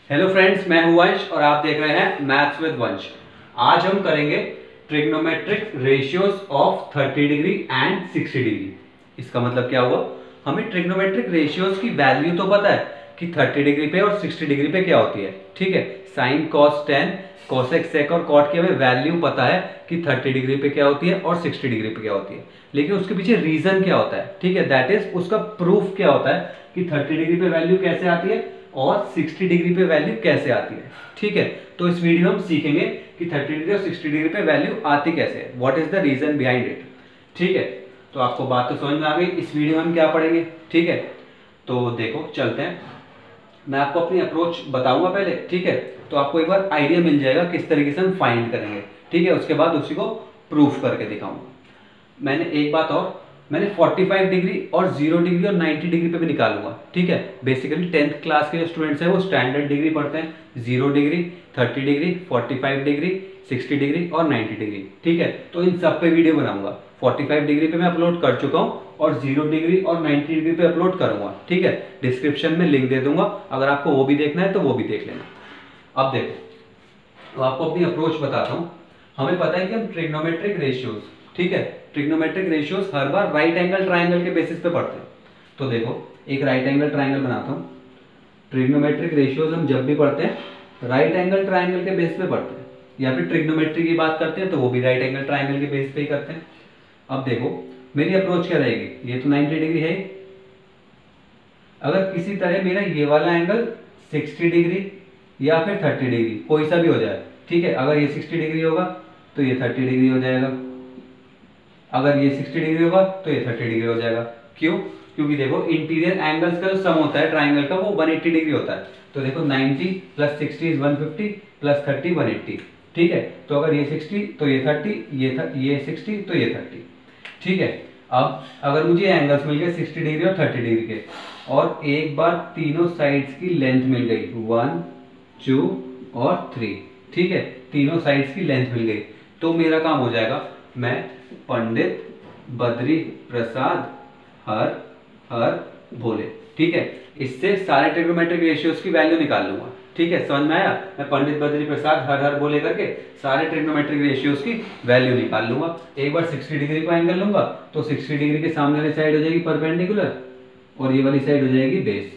Hello friends, मैं हूं वंश और आप देख रहे हैं मैथ्स विद वंश। आज हम करेंगे trigonometric ratios of 30 degree and 60 degree. इसका मतलब क्या हुआ, हमें ट्रिग्नोमेट्रिक रेशियोज की वैल्यू तो पता है कि 30 डिग्री पे और 60 डिग्री पे क्या होती है। ठीक है, sine cos tan cosec sec और कॉट की हमें वैल्यू पता है कि 30 डिग्री पे क्या होती है और 60 डिग्री पे क्या होती है, लेकिन उसके पीछे रीजन क्या होता है। ठीक है, दैट इज उसका प्रूफ क्या होता है कि 30 डिग्री पे वैल्यू कैसे आती है और 60 डिग्री पे वैल्यू कैसे आती है। ठीक है, तो इस वीडियो में हम सीखेंगे कि 30 डिग्री और 60 डिग्री पे वैल्यू आती कैसे है, what is the reason behind it. ठीक है, तो आपको बात तो समझ में आ गई। इस वीडियो में हम क्या पढ़ेंगे, ठीक है, तो देखो चलते हैं। मैं आपको अपनी अप्रोच बताऊंगा पहले, ठीक है, तो आपको एक बार आइडिया मिल जाएगा किस तरीके से हम फाइंड करेंगे। ठीक है, उसके बाद उसी को प्रूफ करके दिखाऊंगा। मैंने एक बात और, मैंने 45 डिग्री और 0 डिग्री और 90 डिग्री पे भी निकालूंगा। ठीक है, बेसिकली 10th क्लास के जो स्टूडेंट्स हैं वो स्टैंडर्ड डिग्री पढ़ते हैं, 0 डिग्री, 30 डिग्री, 45 डिग्री, 60 डिग्री और 90 डिग्री। ठीक है, तो इन सब पे वीडियो बनाऊंगा। 45 डिग्री पे मैं अपलोड कर चुका हूँ और 0 डिग्री और 90 डिग्री पे अपलोड करूंगा। ठीक है, डिस्क्रिप्शन में लिंक दे दूंगा, अगर आपको वो भी देखना है तो वो भी देख लेना। अब देखो, तो आपको अपनी अप्रोच बताता हूँ। हमें पता है कि हम ट्रिग्नोमेट्रिक रेशियोज, ठीक है, ट्रिग्नोमेट्रिक रेशियोज हर बार राइट एंगल ट्राइंगल के बेसिस पे पढ़ते हैं। तो देखो, एक राइट एंगल ट्राइंगल बनाता हूँ। ट्रिग्नोमेट्रिक रेशियोज हम जब भी पढ़ते हैं राइट एंगल ट्राइंगल के बेस पे पढ़ते हैं, या फिर ट्रिग्नोमेट्री की बात करते हैं तो वो भी राइट एंगल ट्राइंगल के बेस पे ही करते हैं। अब देखो मेरी अप्रोच क्या रहेगी, ये तो 90 डिग्री है। अगर किसी तरह मेरा ये वाला एंगल 60 डिग्री या फिर 30 डिग्री कोई सा भी हो जाए, ठीक है, अगर ये 60 डिग्री होगा तो ये 30 डिग्री हो जाएगा, अगर ये 60 डिग्री होगा तो ये 30 डिग्री हो जाएगा। क्यों? क्योंकि देखो इंटीरियर एंगल्स का जो सम होता है ट्राइंगल का वो 180 डिग्री होता है। तो देखो 90 प्लस 60 इज 150 प्लस 30 180। ठीक है, तो अगर ये 60 तो ये 30, ये 60 तो ये 30। ठीक है, अब अगर मुझे एंगल्स मिल गए 60 डिग्री और 30 डिग्री के, और एक बार तीनों साइड्स की लेंथ मिल गई 1 2 और 3, ठीक है, तीनों साइड्स की लेंथ मिल गई, तो मेरा काम हो जाएगा, मैं पंडित बद्री प्रसाद हर हर भोले, ठीक है, इससे सारे ट्रिग्नोमेट्रिक रेशियोज की वैल्यू निकाल लूंगा। ठीक है, समझ में आया? मैं पंडित बद्री प्रसाद हर हर भोले करके सारे ट्रिग्नोमेट्रिक रेशियोज की वैल्यू निकाल लूंगा। एक बार 60 डिग्री को एंगल लूंगा तो 60 डिग्री के सामने वाली साइड हो जाएगी परपेंडिकुलर और ये वाली साइड हो जाएगी बेस,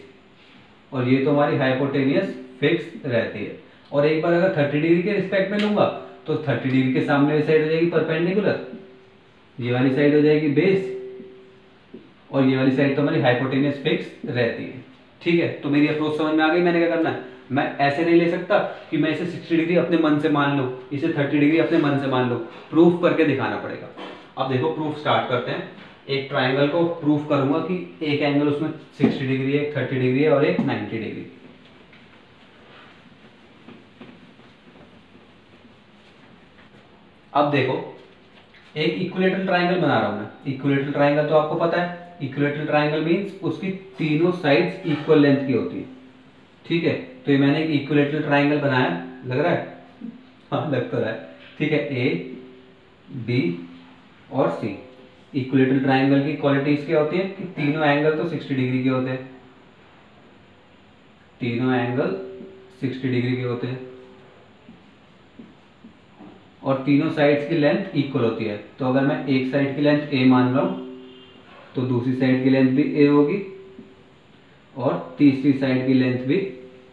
और ये तो हमारी हाइपोटेनियस फिक्स रहती है। और एक बार अगर 30 डिग्री के रिस्पेक्ट में लूंगा तो 30 डिग्री के सामने वाली साइड हो जाएगी परपेंडिकुलर, ये वाली साइड हो जाएगी बेस, और ये वाली साइड तो हमारी हाइपोटेनियस फिक्स रहती है। ठीक है, तो मेरी अप्रोच समझ में आ गई। मैंने क्या करना है, मैं ऐसे नहीं ले सकता कि मैं इसे 60 डिग्री अपने मन से मान लूं, इसे 30 डिग्री अपने मन से मान लूं, प्रूफ करके दिखाना पड़ेगा। अब देखो प्रूफ स्टार्ट करते हैं। एक ट्राइंगल को प्रूफ करूंगा कि एक एंगल उसमें 60 डिग्री है, एक 30 डिग्री है और एक 90 डिग्री। अब देखो, एक इक्विलेटरल ट्राइंगल बना रहा हूं मैं। इक्विलेटरल ट्राइंगल तो आपको पता है, इक्विलेटरल ट्राइंगल मींस उसकी तीनों साइड्स इक्वल लेंथ की होती है। ठीक है, तो ये मैंने एक इक्विलेटरल ट्राइंगल बनाया, लग रहा है? हाँ, लग तो रहा है। ठीक है, ए बी और सी। इक्विलेटरल ट्राइंगल की क्वालिटीज क्या होती है कि तीनों एंगल तो 60 डिग्री के होते हैं, तीनों एंगल 60 डिग्री के होते हैं, और तीनों साइड्स की लेंथ इक्वल होती है। तो अगर मैं एक साइड की लेंथ ए मान रहा हूं तो दूसरी साइड की लेंथ भी ए होगी और तीसरी साइड की लेंथ भी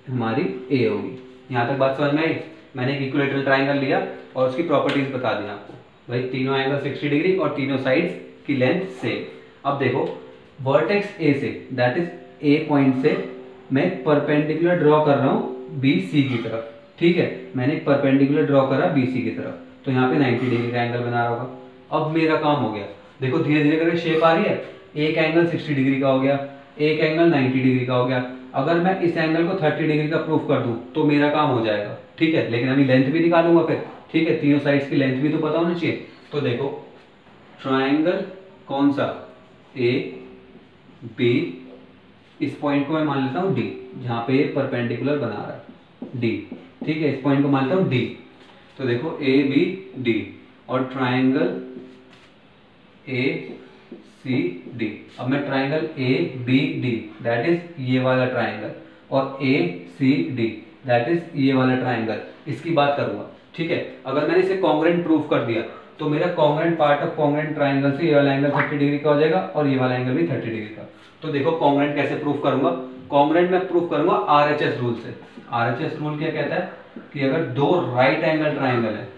हमारी ए होगी। यहां तक बात समझ में आई? मैंने एक इक्विलेटरल ट्राइंगल लिया और उसकी प्रॉपर्टीज बता दी आपको, भाई तीनों एंगल 60 डिग्री और तीनों साइड्स की लेंथ सेम। अब देखो वर्टेक्स ए से, दैट इज ए पॉइंट से मैं परपेंडिकुलर ड्रॉ कर रहा हूं बी सी की तरफ। ठीक है, मैंने एक परपेंडिकुलर ड्रॉ करा बी सी की तरफ, तो यहाँ पे 90 डिग्री का एंगल बना रहा होगा। अब मेरा काम हो गया, देखो धीरे धीरे करके शेप आ रही है, एक एंगल 60 डिग्री का हो गया, एक एंगल 90 डिग्री का हो गया। अगर मैं इस एंगल को 30 डिग्री का प्रूफ कर दूं तो मेरा काम हो जाएगा। ठीक है, लेकिन अभी लेंथ भी निकालूंगा फिर। ठीक है, तीनों साइड्स की लेंथ भी तो पता होनी चाहिए। तो देखो ट्राइंगल कौन सा, ए बी, इस पॉइंट को मैं मान लेता हूं डी, जहां पे परपेंडिकुलर बना रहा है डी। ठीक है, इस पॉइंट को मान लेता हूं डी। तो देखो ए बी डी, और ट्राइंगल ए सी डी। अब मैं triangle A B D, that is ये वाला ट्राइंगल, और A C D that is ये वाला ट्राइंगल, इसकी बात करूंगा। ठीक है, अगर मैंने इसे कॉन्ग्रुएंट प्रूफ कर दिया तो मेरा congruent part of congruent triangle से ये वाला एंगल 30 डिग्री का हो जाएगा और ये वाला एंगल भी 30 डिग्री का। तो देखो कॉन्ग्रुएंट कैसे प्रूफ करूंगा, कॉन्ग्रुएंट मैं प्रूफ करूंगा आरएचएस रूल से। आरएचएस रूल क्या कहता है कि अगर दो राइट एंगल ट्राइंगल है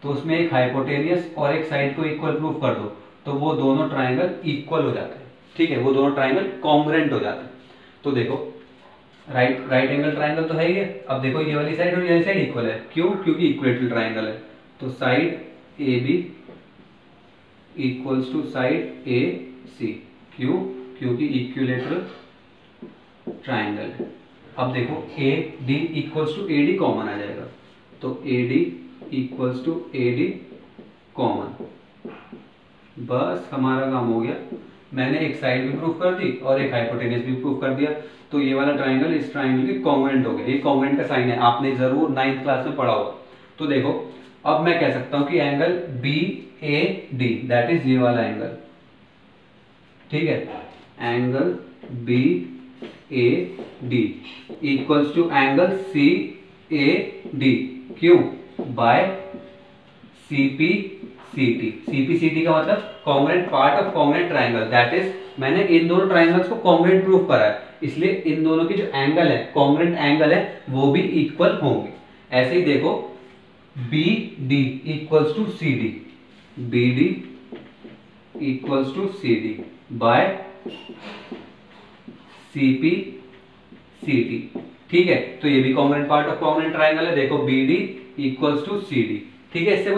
तो उसमें एक हाइपोटेनियस और एक साइड को इक्वल प्रूफ कर दो तो वो दोनों ट्राइंगल इक्वल हो जाते हैं। ठीक है, वो दोनों ट्राइंगल कॉन्ग्रुएंट हो जाते हैं। तो देखो राइट एंगल ट्राइंगल तो है ही है। अब देखो ये वाली साइड और ये वाली साइड इक्वल है, क्यों? क्योंकि इक्विलेटरल ट्राइंगल है। तो side A B equals to side A C, क्यों? क्योंकि इक्विलेटरल ट्राइंगल है। अब देखो A D equals to A D common आ जाएगा, तो A D equals to A D common. बस हमारा काम हो गया। मैंने एक साइड भी प्रूफ कर दी और एक हाइपोटेनियस भी प्रूफ कर दिया, तो ये वाला ट्राइंगल इस ट्राइंगल के कॉन्ग्रुएंट हो गया। ये कॉन्ग्रुएंट का साइन है, आपने जरूर 9th क्लास में पढ़ा होगा। तो देखो अब मैं कह सकता हूं कि angle B A D that is ये वाला एंगल, ठीक है, angle B A D equals to angle C A D, क्यों? By CP CT. CP CT का मतलब congruent part of congruent triangle, that is मैंने इन दोनों ट्राइंगल्स को कॉन्ग्रुएंट प्रूफ करा है, इसलिए इन दोनों की जो एंगल है, कॉन्ग्रुएंट एंगल है, वो भी इक्वल होंगे। ऐसे ही देखो B D equals to C D, B D equals to C D by CP CT. ठीक है, तो ये भी congruent part of congruent triangle है। देखो B D equals to C D. ठीक है, इससे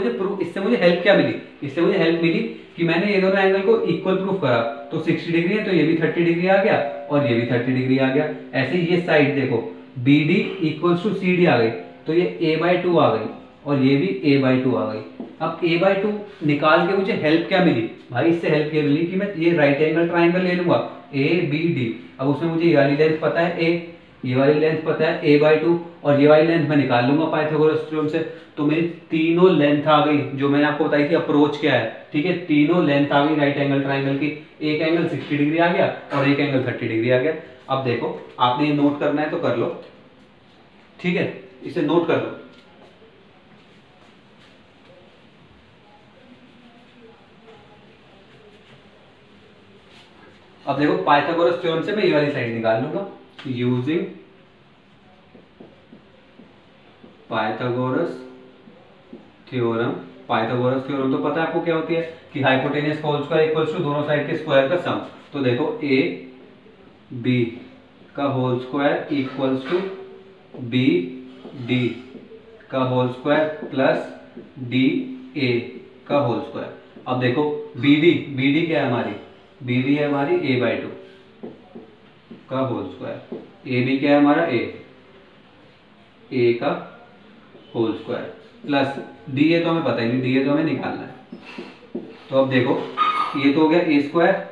मुझे हेल्प क्या मिली? इससे मुझे हेल्प मिली कि मैंने ये दोनों एंगल को इक्वल प्रूफ करा, तो 60 डिग्री है तो ये भी 30 डिग्री आ गया और ये भी 30 डिग्री आ गया। ऐसे ये साइड देखो B D equals to C D आ गई, तो ये a/2 आ गई और ये भी a/2 आ गई। अब a/2 निकाल के मुझे हेल्प क्या मिली भाई? इससे हेल्प ये मिली कि मैं ये राइट एंगल ट्राइंगल ले लूंगा ए बी डी। अब उसमें मुझे ये वाली लेंथ पता है a, ये वाली लेंथ पता है a/2 और ये वाली लेंथ मैं निकाल लूंगा पाइथागोरस थ्योरम से। तो मेरी तीनों लेंथ आ गई जो मैंने आपको बताई थी अप्रोच क्या है। ठीक है, तीनों लेंथ आ गई राइट एंगल ट्राइंगल की। एक एंगल 60 डिग्री आ गया और एक एंगल 30 डिग्री आ गया। अब देखो आपने ये नोट करना है तो कर लो, ठीक है, इसे नोट कर लो। अब देखो पाइथागोरस थ्योरम से मैं ये वाली साइड निकाल लूंगा using Pythagoras theorem. Pythagoras theorem तो पता है आपको क्या होती है कि हाइपोटेनियस का होल स्क्वायर इक्वल्स टू दोनों साइड के स्क्वायर का सम। तो देखो ए बी का whole square equals to B D का whole square plus D A का होल स्क्वायर। अब देखो बी डी क्या है हमारी? बी डी है हमारी a/2 का होल स्क्वायर, ए बी क्या है हमारा? ए का whole square plus D A तो हमें पता ही नहीं, डी ए तो हमें निकालना है। तो अब देखो ये तो हो गया ए स्क्वायर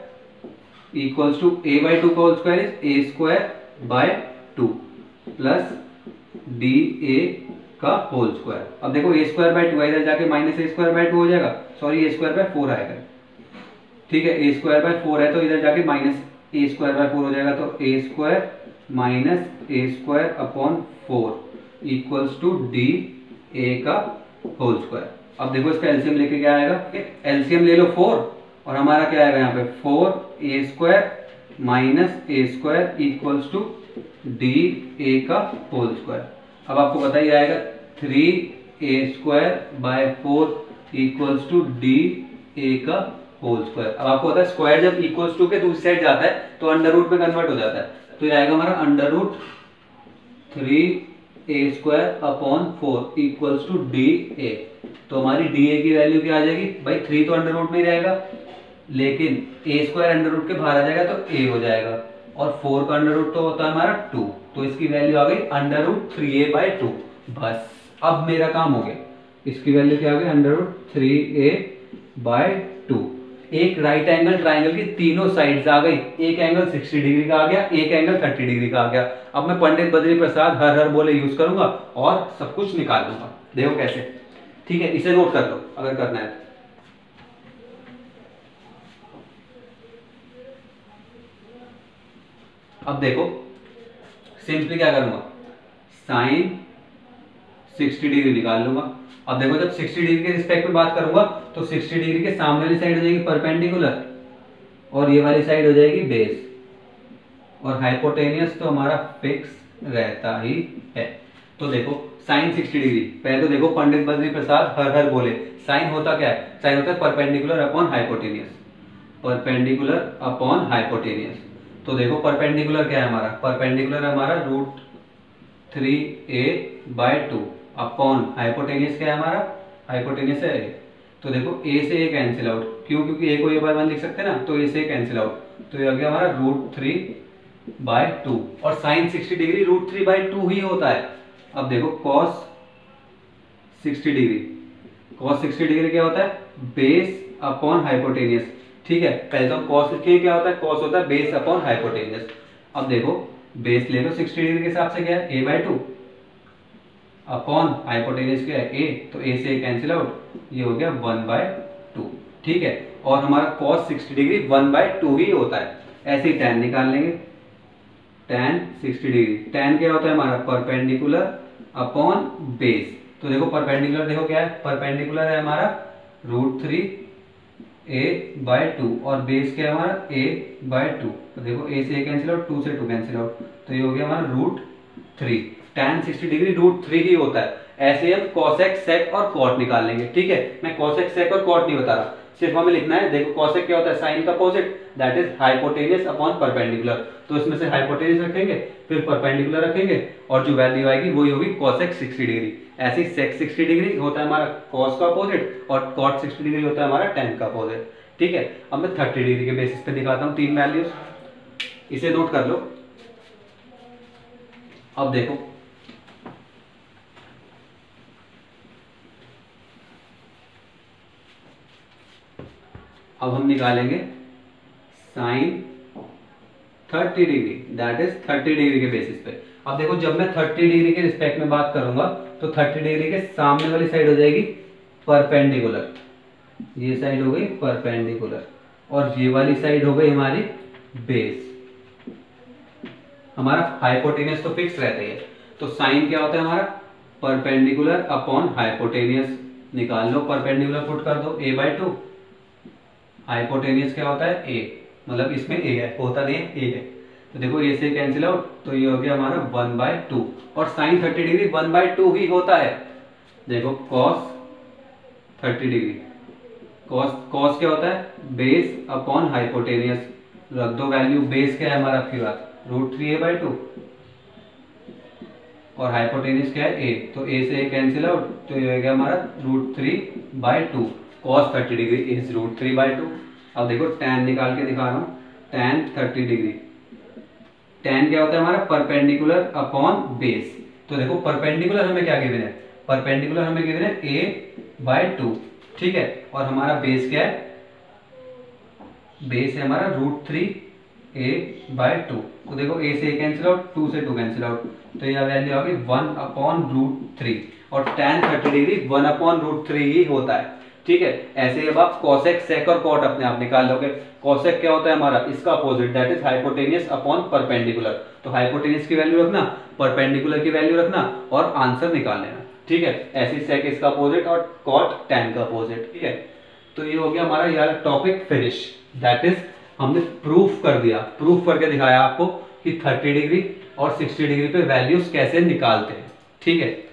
इक्वल्स टू a/2 का whole square is a square by 2 plus D A का होल स्क्वायर। अब देखो a स्क्वायर बाय 2 इधर जाके माइनस a स्क्वायर बाय 2 हो जाएगा, सॉरी a स्क्वायर बाय 4 आएगा। ठीक है, a स्क्वायर बाय 4 है तो इधर जाके माइनस a स्क्वायर बाय 4 हो जाएगा, तो a square minus a square upon 4 equals to D A का होल स्क्वायर। अब देखो इसका एलसीएम लेके क्या आएगा? एलसीएम ले लो 4 और हमारा क्या आएगा यहाँ पे 4a square minus a square equals to D A का होल स्क्वायर। अब आपको पता ही आएगा 3a square by 4 equals to D A का होल स्क्वायर। अब आपको पता है स्क्वायर जब इक्वल्स टू के दूसरी साइड जाता है तो अंडर रूट में कन्वर्ट हो जाता है, तो ये आएगा हमारा under root 3a square upon 4 equals to D A. तो हमारी डी ए की वैल्यू क्या आ जाएगी भाई? 3 तो अंडर रूट में ही रहेगा, लेकिन a स्क्वायर अंडर रूट के बाहर आ जाएगा तो a हो जाएगा और 4 का अंडर रूट तो होता है हमारा 2, तो इसकी वैल्यू आ गई अंडर रूट 3a/2। बस अब मेरा काम हो गया, इसकी वैल्यू क्या आ गई? Under root 3a/2। एक राइट एंगल ट्राइंगल की तीनों साइड्स आ गई, एक एंगल 60 डिग्री का आ गया, एक एंगल 30 डिग्री का आ गया। अब मैं पंडित बद्री प्रसाद हर हर बोले यूज करूंगा और सब कुछ निकाल दूंगा। देखो कैसे, ठीक है, इसे नोट कर लो अगर करना है। अब देखो सिंपली क्या करूंगा, साइन 60 डिग्री निकाल लूंगा। अब देखो जब 60 डिग्री के रिस्पेक्ट में बात करूंगा तो 60 डिग्री के सामने वाली साइड हो जाएगी परपेंडिकुलर और ये वाली साइड हो जाएगी बेस, और हाइपोटेनियस तो हमारा फिक्स रहता ही है। तो देखो साइन 60 डिग्री, पहले तो देखो पंडित बद्री प्रसाद हर हर बोले, साइन होता क्या है? साइन होता है perpendicular upon hypotenuse, perpendicular upon hypotenuse. तो देखो परपेंडिकुलर क्या है हमारा? परपेंडिकुलर हमारा √3a/2 अपॉन हाइपोटेनियस क्या है हमारा? हाइपोटेनियस है a। तो देखो a से a कैंसिल आउट, क्यों? क्योंकि a को a/1 लिख सकते हैं ना, तो a से a कैंसिल आउट, तो ये आ गया हमारा √3/2। और साइन 60 डिग्री √3/2 ही होता है। अब देखो cos 60 डिग्री, cos 60 डिग्री क्या होता है? Base upon hypotenuse. ठीक है, पहले तो हम cos लिखेंगे, क्या होता है? cos होता है बेस अपॉन हाइपोटेनियस। अब देखो बेस ले लो 60 डिग्री के हिसाब से क्या है? a/2 अपॉन हाइपोटेनियस क्या है? a, तो a से a कैंसिल आउट, ये हो गया 1/2। ठीक है, और हमारा cos 60 डिग्री 1/2 ही होता है। ऐसे ही tan निकाल लेंगे, tan 60 डिग्री, tan क्या होता है हमारा? Perpendicular upon base. तो देखो परपेंडिकुलर देखो क्या है? परपेंडिकुलर है हमारा √3a/2 और बेस क्या है हमारा? a/2। तो देखो a से a कैंसिल आउट, 2 से 2 कैंसिल आउट, तो ये हो गया हमारा √3। tan 60 डिग्री √3 ही होता है। ऐसे ही हम cosec, sec और cot निकाल लेंगे। ठीक है, मैं cosec, sec और cot नहीं बता रहा, सिर्फ हमें लिखना है। देखो cosec क्या होता है? साइन का opposite, that is hypotenuse upon perpendicular. तो इसमें से हाइपोटेनियस रखेंगे, फिर परपेंडिकुलर रखेंगे, और जो वैल्यू आएगी वही होगी cosec 60 डिग्री। ऐसे ही sec 60 डिग्री होता है हमारा cos का अपोजिट, और cot 60 डिग्री होता है हमारा tan का अपोजिट। ठीक है, अब मैं 30 डिग्री के बेसिस पे दिखाता हूँ 3 वैल्यूज, इसे नोट कर लो। अब देखो अब हम निकालेंगे sine 30 degree, that is 30 degree के बेसिस पे। अब देखो जब मैं 30 डिग्री के रिस्पेक्ट में बात करूंगा तो 30 डिग्री के सामने वाली साइड हो जाएगी परपेंडिकुलर, ये साइड हो गई परपेंडिकुलर, और ये वाली साइड हो गई हमारी बेस। हमारा हाइपोटेनियस तो फिक्स रहता है, तो साइन क्या होता है हमारा? Perpendicular upon hypotenuse. निकाल लो, परपेंडिकुलर पुट कर दो a/2, हाइपोटेनियस क्या होता है? a, मतलब इसमें a है, होता नहीं है, a है। तो देखो a से कैंसिल आउट, तो ये हो गया हमारा 1/2, और साइन 30 डिग्री 1/2 ही होता है। देखो cos 30 डिग्री, cos क्या होता है? Base upon hypotenuse. रख दो वैल्यू, बेस क्या है हमारा? आपकी बात √3a/2, और हाइपोटेनियस क्या है? a, तो a से a कैंसिल आउट, तो ये हो गया हमारा √3/2। cos 30 degree is √3/2। अब देखो tan निकाल के दिखा रहा हूँ, tan 30 डिग्री, tan क्या होता है हमारा? Perpendicular upon base. तो देखो परपेंडिकुलर हमें क्या गिवन है? परपेंडिकुलर हमें गिवन है a/2। ठीक है, और हमारा बेस क्या है? बेस है हमारा √3a/2। तो देखो a से a कैंसिल आउट, 2 से 2 कैंसिल आउट, तो यह वैल्यू आ गई 1/√3, और tan 30 डिग्री 1/√3 ही होता है। ठीक है, ऐसे ही अब आप cosec, sec और cot अपने आप निकाल लोगे। cosec क्या होता है हमारा? इसका opposite, that is hypotenuse upon perpendicular. तो हाइपोटेनियस की वैल्यू रखना, परपेंडिकुलर की वैल्यू रखना, और आंसर निकाल लेना। ठीक है, ऐसे ही sec इसका अपोजिट और cot tan का अपोजिट। ठीक है, तो ये हो गया हमारा यार टॉपिक फिनिश, दैट इज हमने प्रूफ कर दिया, प्रूफ करके दिखाया आपको कि 30 डिग्री और 60 डिग्री पे वैल्यूज कैसे निकालते हैं। ठीक है,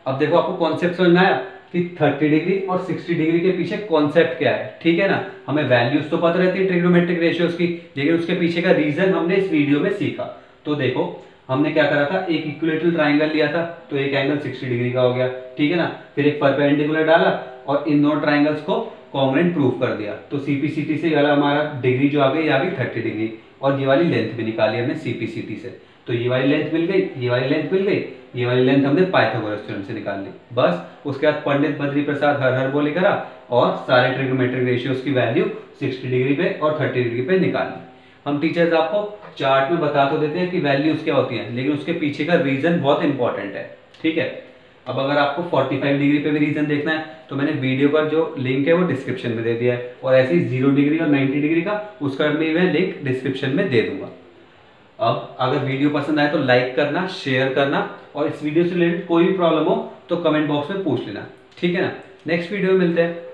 अब देखो आपको कॉन्सेप्ट समझ में आया कि 30 डिग्री और 60 डिग्री के पीछे कॉन्सेप्ट क्या है। ठीक है ना, हमें वैल्यूज तो पता रहती है ट्रिग्नोमेट्रिक रेशियोज की, लेकिन उसके पीछे का रीजन हमने इस वीडियो में सीखा। तो देखो हमने क्या करा था, एक इक्विलेटरल ट्राइंगल लिया था, तो एक एंगल 60 डिग्री का हो गया। ठीक है ना, फिर एक परपेंडिकुलर डाला और इन दोनों ट्राइंगल्स को कॉन्ग्रुएंट प्रूफ कर दिया। तो सीपीसीटी से हमारा डिग्री जो आ गई, आ गई 30 डिग्री, और ये वाली लेंथ भी निकाली हमने सीपीसीटी से। तो ये वाली लेंथ मिल गई, ये वाली लेंथ मिल गई, ये वाली लेंथ हमने पाइथागोरस थ्योरम से निकाल ली। बस उसके बाद पंडित बद्री प्रसाद हर हर बोले करा और सारे ट्रिग्नोमेट्रिक रेशियोज की वैल्यू 60 डिग्री पे और 30 डिग्री पे निकाल ली। हम टीचर्स आपको चार्ट में बता तो देते हैं कि वैल्यूज क्या होती हैं, लेकिन उसके पीछे का रीजन बहुत इंपॉर्टेंट है। ठीक है, अब अगर आपको 45 डिग्री पे भी रीजन देखना है तो मैंने वीडियो का जो लिंक है वो डिस्क्रिप्शन में दे दिया है, और ऐसे ही 0 डिग्री और 90 डिग्री का उसका भी मैं लिंक डिस्क्रिप्शन में दे दूंगा। अब अगर वीडियो पसंद आए तो लाइक करना, शेयर करना, और इस वीडियो से रिलेटेड कोई भी प्रॉब्लम हो तो कमेंट बॉक्स में पूछ लेना। ठीक है ना, नेक्स्ट वीडियो में मिलते हैं।